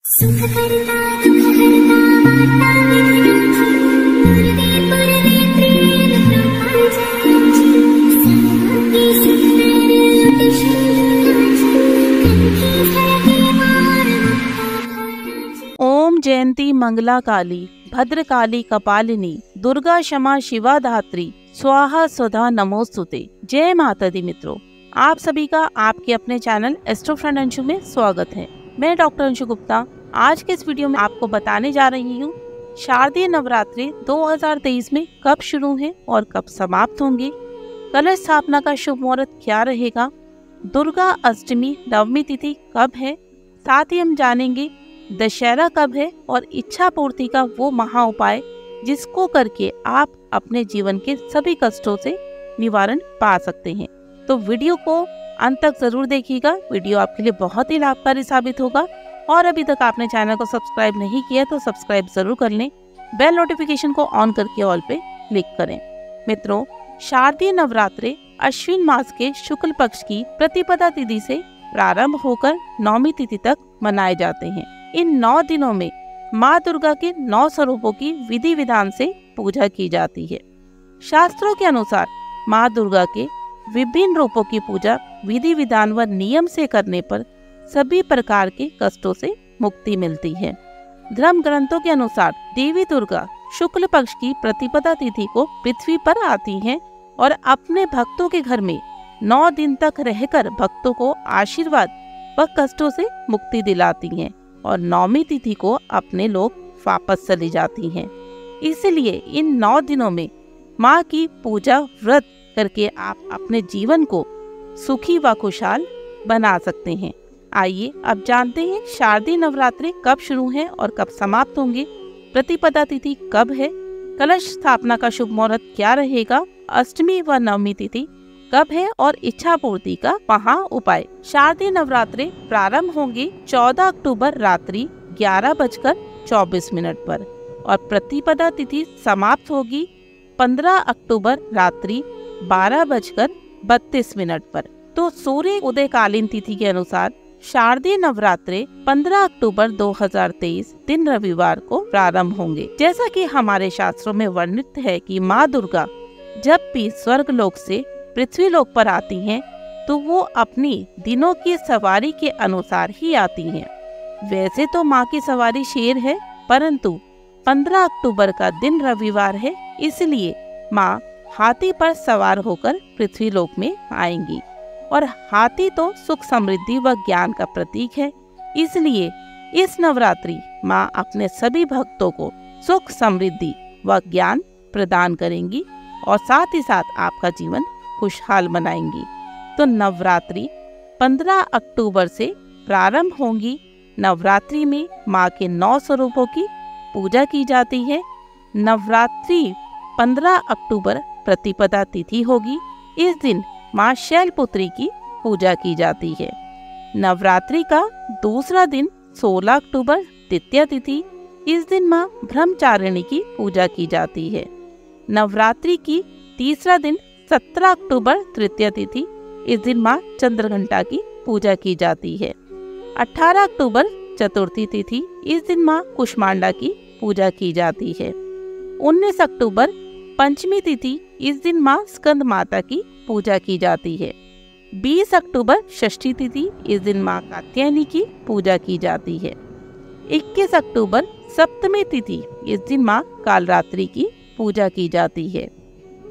सुख करता दुख हरता वार्ता विधिनाची पूर्वे पूर्वे प्रेम ब्रह्माचार्याची सर्वांगी सुंदर अतिशूलाची कंठी झळके मार मुक्ताधाराची। ओम जयंती मंगला काली भद्रकाली कपालिनी दुर्गा क्षमा शिवा धात्री स्वाहा स्वधा नमोस्तुते। जय माता दी मित्रों, आप सभी का आपके अपने चैनल एस्ट्रो फ्रेंड अंशु में स्वागत है। मैं डॉक्टर अंशु गुप्ता आज के इस वीडियो में आपको बताने जा रही हूँ शारदीय नवरात्रि 2023 में कब शुरू है और कब समाप्त होंगे, कलश स्थापना का शुभ मुहूर्त क्या रहेगा, दुर्गा अष्टमी नवमी तिथि कब है, साथ ही हम जानेंगे दशहरा कब है और इच्छा पूर्ति का वो महा उपाय जिसको करके आप अपने जीवन के सभी कष्टों से निवारण पा सकते हैं। तो वीडियो को अंत तक जरूर देखिएगा, वीडियो आपके लिए बहुत ही लाभकारी साबित होगा। और अभी तक आपने चैनल को सब्सक्राइब नहीं किया तो सब्सक्राइब जरूर कर लें, बेल नोटिफिकेशन को ऑन करके ऑल पे क्लिक करें। मित्रों, शारदीय नवरात्रि अश्विन मास के शुक्ल पक्ष की प्रतिपदा तिथि से प्रारंभ होकर नौमी तिथि तक मनाए जाते हैं। इन 9 दिनों में माँ दुर्गा के 9 स्वरूपों की विधि विधान से पूजा की जाती है। शास्त्रों के अनुसार माँ दुर्गा के विभिन्न रूपों की पूजा विधि विधान व नियम से करने पर सभी प्रकार के कष्टों से मुक्ति मिलती है। धर्म ग्रंथों के अनुसार देवी दुर्गा शुक्ल पक्ष की प्रतिपदा तिथि को पृथ्वी पर आती हैं और अपने भक्तों के घर में 9 दिन तक रहकर भक्तों को आशीर्वाद व कष्टों से मुक्ति दिलाती हैं और नौमी तिथि को अपने लोग वापस चली जाती हैं। इसलिए इन 9 दिनों में माँ की पूजा व्रत करके आप अपने जीवन को सुखी व खुशहाल बना सकते हैं। आइए अब जानते हैं शारदीय नवरात्रि कब शुरू है और कब समाप्त होंगे, प्रतिपदा तिथि कब है, कलश स्थापना का शुभ मुहूर्त क्या रहेगा, अष्टमी व नवमी तिथि कब है और इच्छा पूर्ति का महा उपाय। शारदीय नवरात्रि प्रारंभ होंगे 14 अक्टूबर रात्रि 11:24 पर और प्रतिपदा तिथि समाप्त होगी 15 अक्टूबर रात्रि 12:32 पर। तो सूर्य उदयकालीन तिथि के अनुसार शारदीय नवरात्रि 15 अक्टूबर 2023 दिन रविवार को प्रारंभ होंगे। जैसा कि हमारे शास्त्रों में वर्णित है कि माँ दुर्गा जब भी स्वर्ग लोक से पृथ्वी लोक पर आती हैं, तो वो अपनी दिनों की सवारी के अनुसार ही आती हैं। वैसे तो माँ की सवारी शेर है, परंतु 15 अक्टूबर का दिन रविवार है, इसलिए माँ हाथी पर सवार होकर पृथ्वी लोक में आएंगी। और हाथी तो सुख समृद्धि व ज्ञान का प्रतीक है, इसलिए इस नवरात्रि माँ अपने सभी भक्तों को सुख समृद्धि व ज्ञान प्रदान करेंगी और साथ ही साथ आपका जीवन खुशहाल बनाएंगी। तो नवरात्रि 15 अक्टूबर से प्रारंभ होंगी। नवरात्रि में माँ के 9 स्वरूपों की पूजा की जाती है। नवरात्रि 15 अक्टूबर प्रतिपदा तिथि होगी। इस दिन माँ शैलपुत्री की पूजा की जाती है। नवरात्रि का दूसरा दिन 16 अक्टूबर द्वितीया तिथि, इस दिन माँ ब्रह्मचारिणी की पूजा की जाती है। नवरात्रि की तीसरा दिन 17 अक्टूबर तृतीया तिथि, इस दिन माँ चंद्रघंटा की पूजा की जाती है। 18 अक्टूबर चतुर्थी तिथि, इस दिन माँ कुष्मांडा की पूजा की जाती है। 19 अक्टूबर पंचमी तिथि, इस दिन माँ स्कंद माता की पूजा की जाती है। 20 अक्टूबर षष्ठी तिथि, इस दिन माँ कात्यायनी की पूजा की जाती है। 21 अक्टूबर सप्तमी तिथि, इस दिन माँ कालरात्रि की पूजा की जाती है।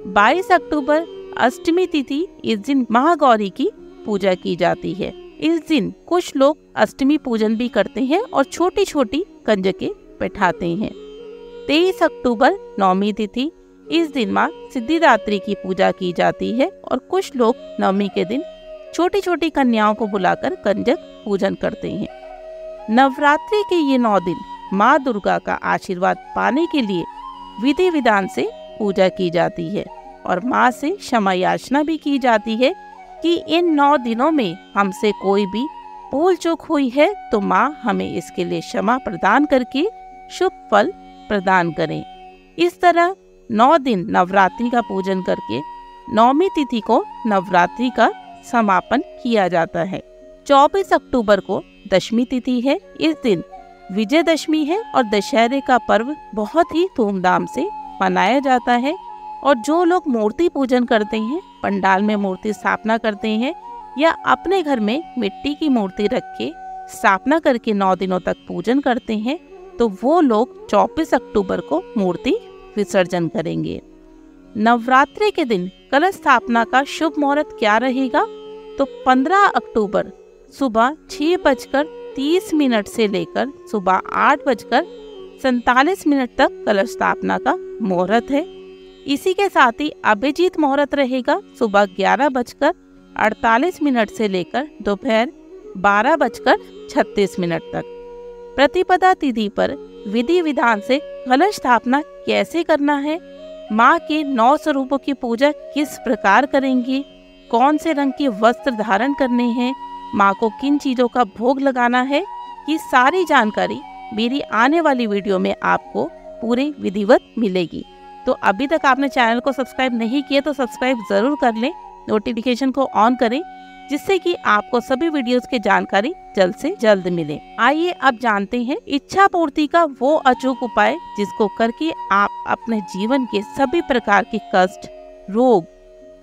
22 अक्टूबर अष्टमी तिथि, इस दिन महागौरी की पूजा की जाती है। इस दिन कुछ लोग अष्टमी पूजन भी करते हैं और छोटी छोटी कंजकें बैठाते हैं। 23 अक्टूबर नवमी तिथि, इस दिन माँ सिद्धिदात्री की पूजा की जाती है और कुछ लोग नवमी के दिन छोटी छोटी कन्याओं को बुलाकर कंजक पूजन करते हैं। नवरात्रि के ये 9 दिन माँ दुर्गा का आशीर्वाद पाने के लिए विधि विधान से पूजा की जाती है और माँ से क्षमा याचना भी की जाती है कि इन 9 दिनों में हमसे कोई भी भूल चूक हुई है तो माँ हमें इसके लिए क्षमा प्रदान करके शुभ फल प्रदान करें। इस तरह 9 दिन नवरात्रि का पूजन करके नौमी तिथि को नवरात्रि का समापन किया जाता है। 24 अक्टूबर को दशमी तिथि है। इस दिन विजयदशमी है और दशहरे का पर्व बहुत ही धूमधाम से मनाया जाता है। और जो लोग मूर्ति पूजन करते हैं, पंडाल में मूर्ति स्थापना करते हैं या अपने घर में मिट्टी की मूर्ति रख के स्थापना करके 9 दिनों तक पूजन करते हैं, तो वो लोग 24 अक्टूबर को मूर्ति विसर्जन करेंगे। नवरात्रि के दिन कलश स्थापना का शुभ मुहूर्त क्या रहेगा? तो 15 अक्टूबर सुबह 6:30 से लेकर सुबह 8:47 तक कलश स्थापना का मुहूर्त है। इसी के साथ ही अभिजीत मुहूर्त रहेगा सुबह 11:48 से लेकर दोपहर 12:36 तक। प्रतिपदा तिथि पर विधि विधान से कलश स्थापना कैसे करना है, माँ के 9 स्वरूपों की पूजा किस प्रकार करेंगे, कौन से रंग के वस्त्र धारण करने हैं, माँ को किन चीजों का भोग लगाना है, ये सारी जानकारी मेरी आने वाली वीडियो में आपको पूरी विधिवत मिलेगी। तो अभी तक आपने चैनल को सब्सक्राइब नहीं किया तो सब्सक्राइब जरूर कर लें, नोटिफिकेशन को ऑन करें, जिससे कि आपको सभी वीडियोस की जानकारी जल्द से जल्द मिले। आइए अब जानते हैं इच्छा पूर्ति का वो अचूक उपाय जिसको करके आप अपने जीवन के सभी प्रकार के कष्ट, रोग,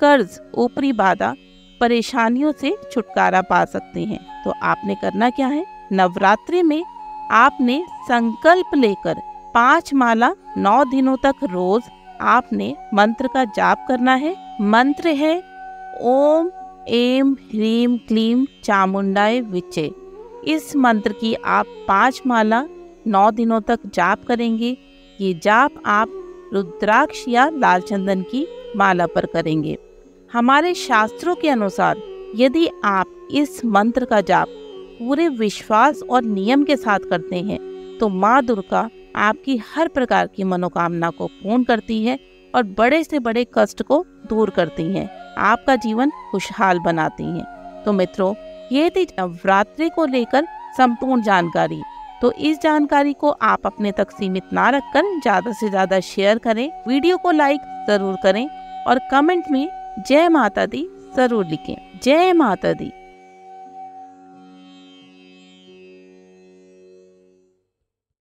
कर्ज, ऊपरी बाधा, परेशानियों से छुटकारा पा सकते हैं। तो आपने करना क्या है? नवरात्रि में आपने संकल्प लेकर 5 माला 9 दिनों तक रोज आपने मंत्र का जाप करना है। मंत्र है ओम ऐं ह्रीं क्लीं चामुंडाय विचे। इस मंत्र की आप 5 माला 9 दिनों तक जाप करेंगे। ये जाप आप रुद्राक्ष या लाल चंदन की माला पर करेंगे। हमारे शास्त्रों के अनुसार यदि आप इस मंत्र का जाप पूरे विश्वास और नियम के साथ करते हैं तो माँ दुर्गा आपकी हर प्रकार की मनोकामना को पूर्ण करती है और बड़े से बड़े कष्ट को दूर करती हैं, आपका जीवन खुशहाल बनाती हैं। तो मित्रों, ये थी नवरात्रि को लेकर संपूर्ण जानकारी। तो इस जानकारी को आप अपने तक सीमित ना रखकर ज्यादा से ज्यादा शेयर करें, वीडियो को लाइक जरूर करें और कमेंट में जय माता दी जरूर लिखें। जय माता दी।